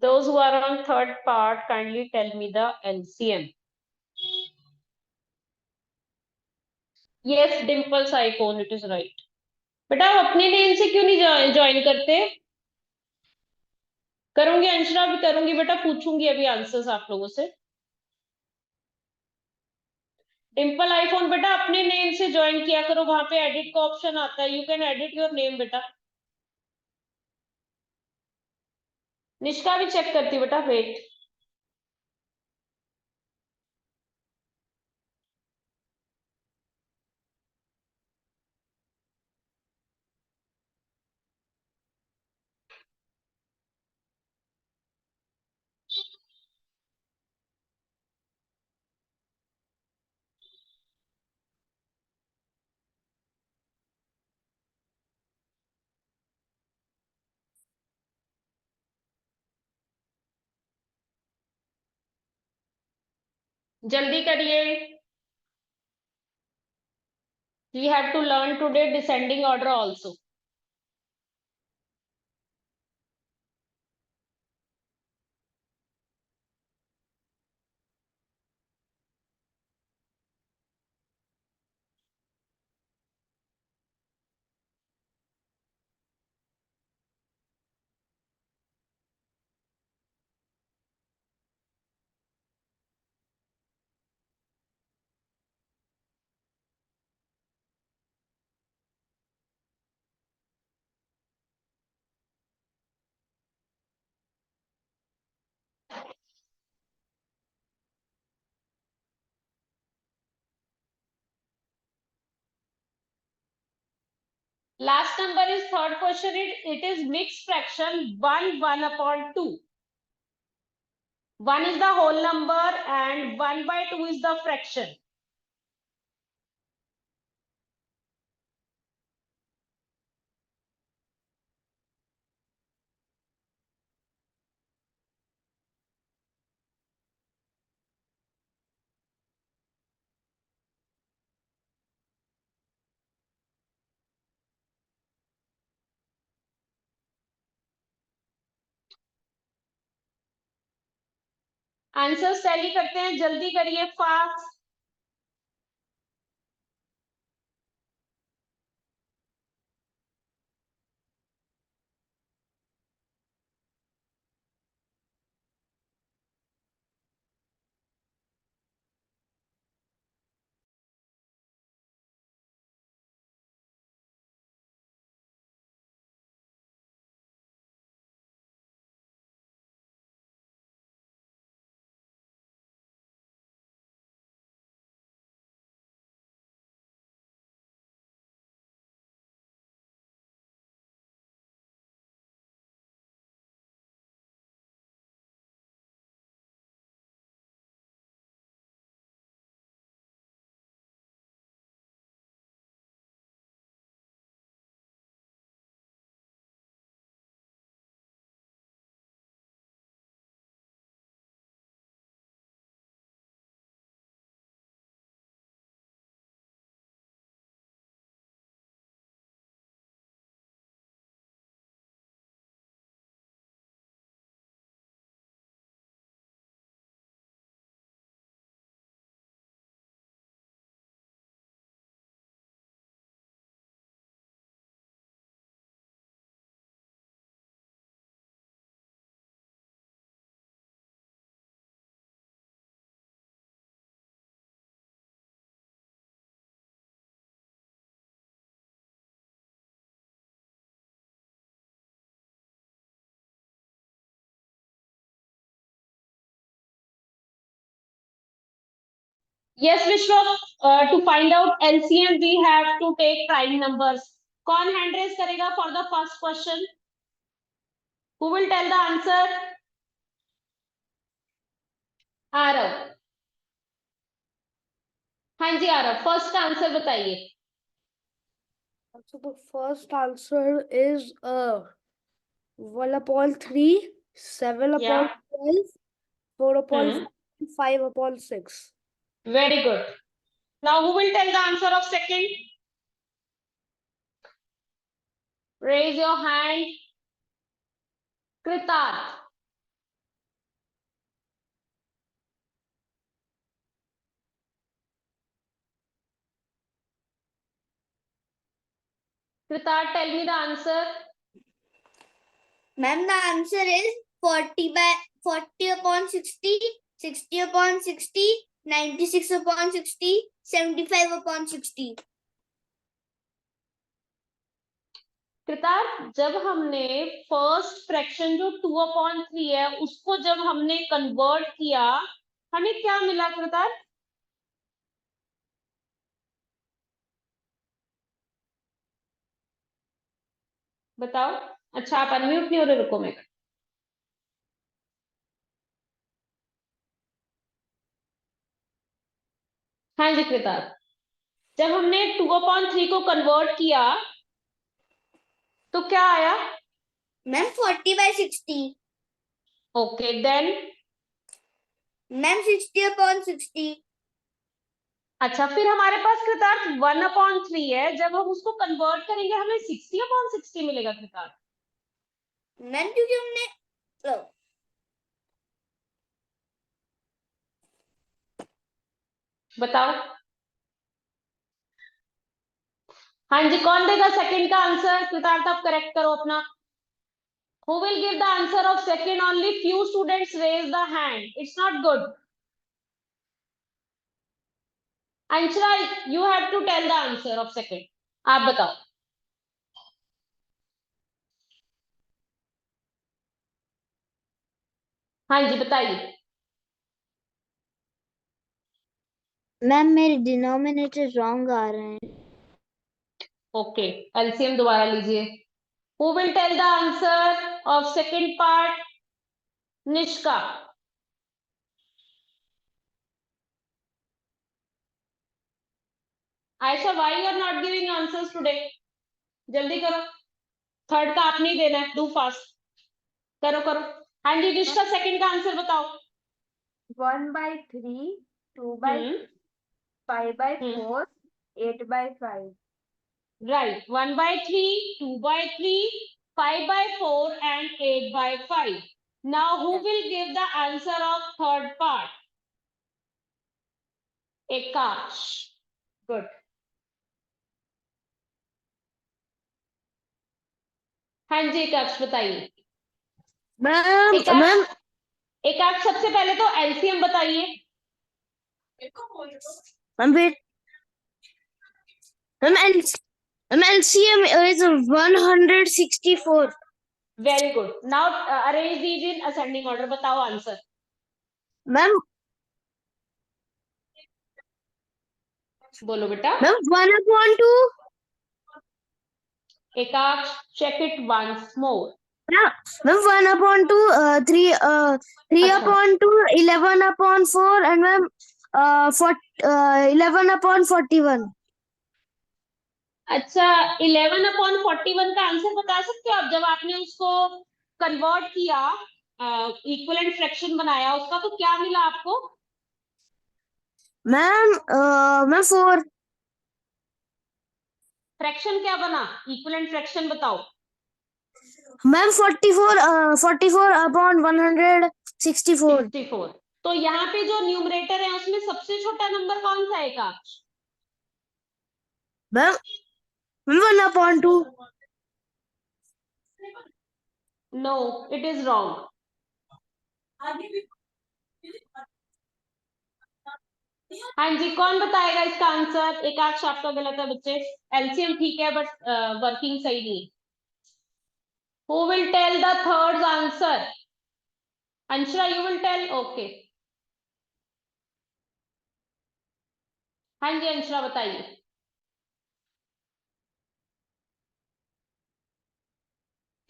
Speaker 1: Those who are on third part, kindly tell me the LCM. Yes, Dimples iPhone, it is right. बेटा आप अपने नेम से क्यों नहीं ज्वाइन करते? करूंगी, अंशना भी करूंगी बेटा, पूछूंगी अभी आंसर्स आप लोगों से। डिम्पल आईफोन बेटा अपने नेम से ज्वाइन किया करो, वहां पे एडिट का ऑप्शन आता है, you can edit your name बेटा। निष्का भी चेक करती बेटा, वेट। जल्दी करिए, we have to learn today descending order also. Last number is third question. It is mixed fraction 1 upon 2. 1 is the whole number and 1 by 2 is the fraction. Answer tally करते हैं, जल्दी करिए, fast. Yes, Vishwa, to find out LCM, we have to take prime numbers. कौन hand raise करेगा for the first question? Who will tell the answer? Aarav. हाँ जी Aarav, first answer बताइए।
Speaker 3: So the first answer is 1 upon 3, 7 upon 12, 4 upon 5 upon 6.
Speaker 1: Very good. Now who will tell the answer of second? Raise your hand. Kritarth. Kritar, tell me the answer.
Speaker 3: Ma'am, the answer is 40 upon 60, 60 upon 60, 96 upon 60, 75 upon 60.
Speaker 1: कृतार, जब हमने first fraction जो 2/3 है उसको जब हमने convert किया, हमें क्या मिला कृतार? बताओ। अच्छा, आप अनम्यूट नहीं हो रहे, रुको मैं। हाँ जी कृतार, जब हमने 2/3 को कन्वर्ट किया तो क्या आया?
Speaker 3: Ma'am, 40 by 60.
Speaker 1: Okay, then?
Speaker 3: Ma'am, 60 upon 60.
Speaker 1: अच्छा, फिर हमारे पास कृतार्थ 1/3 है, जब हम उसको कन्वर्ट करेंगे हमें 60/60 मिलेगा कृतार्थ।
Speaker 3: Ma'am, क्योंकि हमने
Speaker 1: बताओ। हाँ जी, कौन देगा सेकंड का आंसर? कृतार्थ, आप करेक्ट करो अपना। Who will give the answer of second? Only few students raise the hand. It's not good. Anshra, you have to tell the answer of second. आप बताओ। हाँ जी, बताइए।
Speaker 3: मैम मेरे डिनोमिनेटर रॉन्ग आ रहे हैं।
Speaker 1: ओके, एलसीएम दोबारा लीजिए। Who will tell the answer of second part? Nishka. Ayesha, why you are not giving answers today? जल्दी करो, थर्ड का आपने ही देना है, डू फास्ट। करो करो। हाँ जी निष्का, सेकंड का आंसर बताओ।
Speaker 6: 1/3, 2/3, 5/4, 8/5.
Speaker 1: Right, 1/3, 2/3, 5/4 and 8/5. Now who will give the answer of third part? Akash. Good. हाँ जी एकाक्ष, बताइए।
Speaker 5: मैम
Speaker 1: एकाक्ष, एकाक्ष सबसे पहले तो एलसीएम बताइए।
Speaker 5: Ma'am wait ma'am LCM is 164.
Speaker 1: Very good. Now arrange these in ascending order. बताओ आंसर।
Speaker 5: मैम
Speaker 1: बोलो बेटा।
Speaker 5: 1/2.
Speaker 1: Ekaksh, check it once more.
Speaker 5: Ma'am 1/2, 3/2, 11/4 and ma'am 11/41.
Speaker 1: अच्छा, 11/41 का आंसर बता सकते हो आप? जब आपने उसको कन्वर्ट किया, इक्विवेलेंट फ्रैक्शन बनाया उसका, तो क्या मिला आपको?
Speaker 5: मैम 4.
Speaker 1: फ्रैक्शन क्या बना? इक्विवेलेंट फ्रैक्शन बताओ।
Speaker 5: मैम 44/164.
Speaker 1: 64। तो यहाँ पे जो न्यूमरेटर है उसमें सबसे छोटा नंबर कौन सा है का?
Speaker 5: Ma'am 1/2.
Speaker 1: No, it is wrong. हाँ जी, कौन बताएगा इसका आंसर? एकाक्ष आपका गलत है बच्चे। एलसीएम ठीक है बट वर्किंग सही नहीं। Who will tell the third answer? Anshra, you will tell? Okay. हाँ जी अंशरा, बताइए।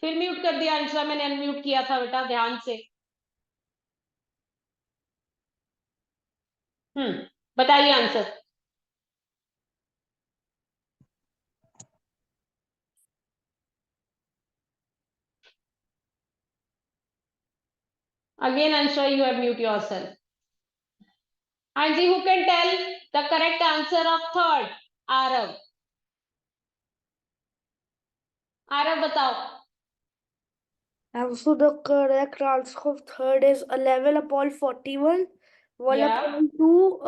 Speaker 1: फिर म्यूट कर दिया अंशरा, मैंने अनम्यूट किया था बेटा, ध्यान से। बताइए answer. Again Anshra, you have mute yourself. हाँ जी, who can tell the correct answer of third? Aarav. Aarav बताओ।
Speaker 3: So the correct answer of third is 11/41, 1/2,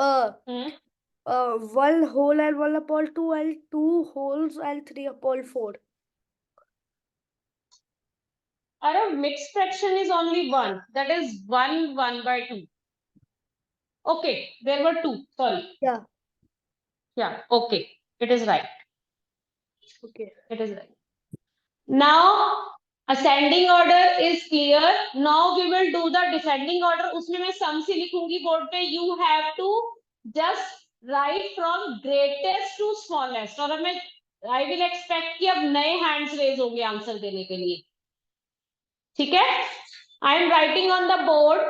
Speaker 3: 1 whole and 1 upon 2 and 2 wholes and 3 upon 4.
Speaker 1: Our mixed fraction is only 1. That is 1 by 2. Okay, there were 2. Sorry.
Speaker 3: Yeah.
Speaker 1: Yeah, okay. It is right.
Speaker 3: Okay.
Speaker 1: It is right. Now, ascending order is clear. Now we will do the descending order. उसमें मैं sum से लिखूंगी board पे. You have to just write from greatest to smallest. और अब मैं I will expect कि अब नए hands raise होंगे आंसर देने के लिए. ठीक है? I am writing on the board.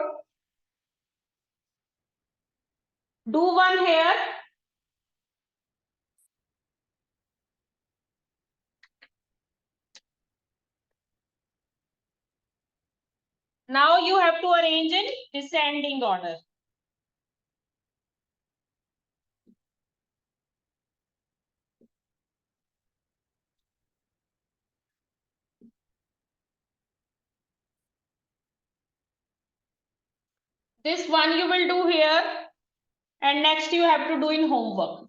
Speaker 1: Do one here. Now you have to arrange in descending order. This one you will do here, and next you have to do in homework.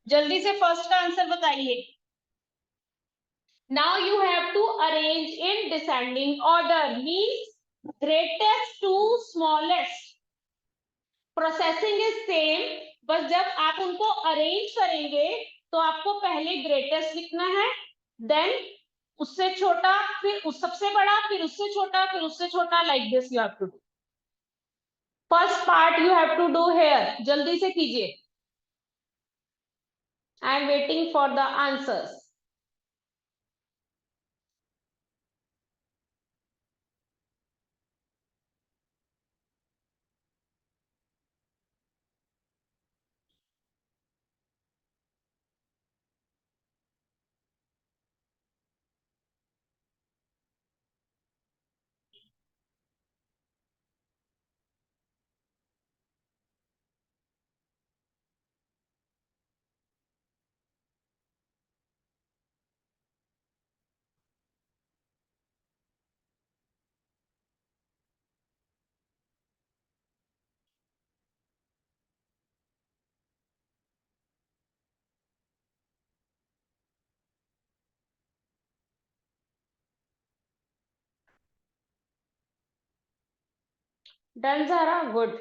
Speaker 1: जल्दी से first का answer बताइए. Now you have to arrange in descending order, means greatest to smallest. Processing is same, बस जब आप उनको arrange करेंगे तो आपको पहले ग्रेटेस्ट लिखना है, देन उससे छोटा, फिर उस सबसे बड़ा, फिर उससे छोटा, फिर उससे छोटा, like this you have to do. First part you have to do here. जल्दी से कीजिए. I am waiting for the answers. Done, Zara? Good.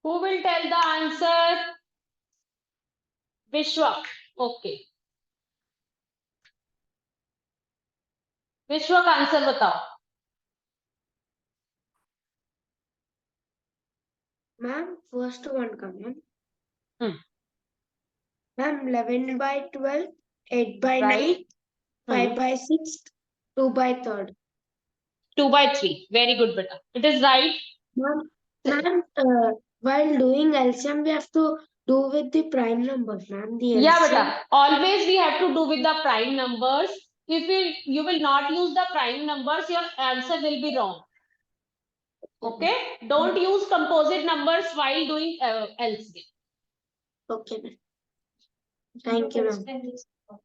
Speaker 1: Who will tell the answer? Vishwa. Okay. विश्व का आंसर बताओ.
Speaker 3: मैम फर्स्ट वन का ma'am.
Speaker 1: Hmm.
Speaker 3: Ma'am 11 by 12, 8 by
Speaker 1: Right.
Speaker 3: 9, 5 by 6, 2 by 3rd.
Speaker 1: 2 by 3. Very good, beta. It is right.
Speaker 3: Ma'am, while doing LCM, we have to do with the prime numbers, ma'am. The
Speaker 1: Yeah,
Speaker 3: LCM.
Speaker 1: beta. Always we have to do with the prime numbers. If you will not use the prime numbers, your answer will be wrong. Okay? Don't use composite numbers while doing LCM.
Speaker 3: Okay, ma'am. Thank you, ma'am.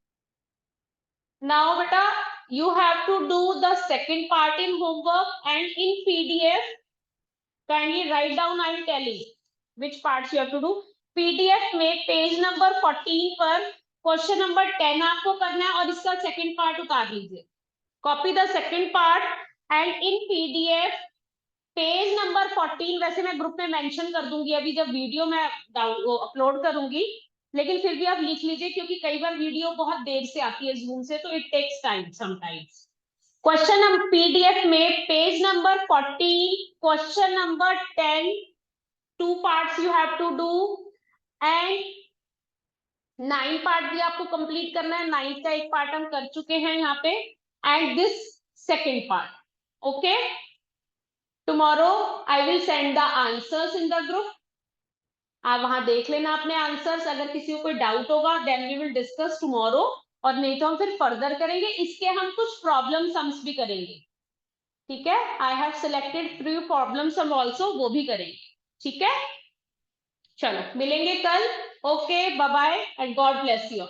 Speaker 1: Now, beta, you have to do the second part in homework and in PDF. Kindly write down. I am telling which parts you have to do. PDF में page number 14 पर question number 10 आपको करना है और इसका second part उतार लीजिए. Copy the second part and in PDF page number 14. वैसे मैं ग्रुप में मेंशन कर दूंगी अभी जब वीडियो में अपलोड करूंगी, लेकिन फिर भी आप लिख लीजिए क्योंकि कई बार वीडियो बहुत देर से आती है जूम से, तो it takes time sometimes. Question number PDF में page number 14 question number 10, 2 parts you have to do and 9 part भी आपको कंप्लीट करना है। 9 का एक पार्ट हम कर चुके हैं यहाँ पे, and this second part. Okay, tomorrow I will send the answers in the group. आप वहां देख लेना अपने आंसर्स, अगर किसी को कोई डाउट होगा then we will discuss tomorrow, और नहीं तो हम फिर फर्दर करेंगे। इसके हम कुछ प्रॉब्लम सम्स भी करेंगे, ठीक है। I have selected 3 problem some also, वो भी करेंगे, ठीक है। चलो मिलेंगे कल। Okay, bye bye and God bless you.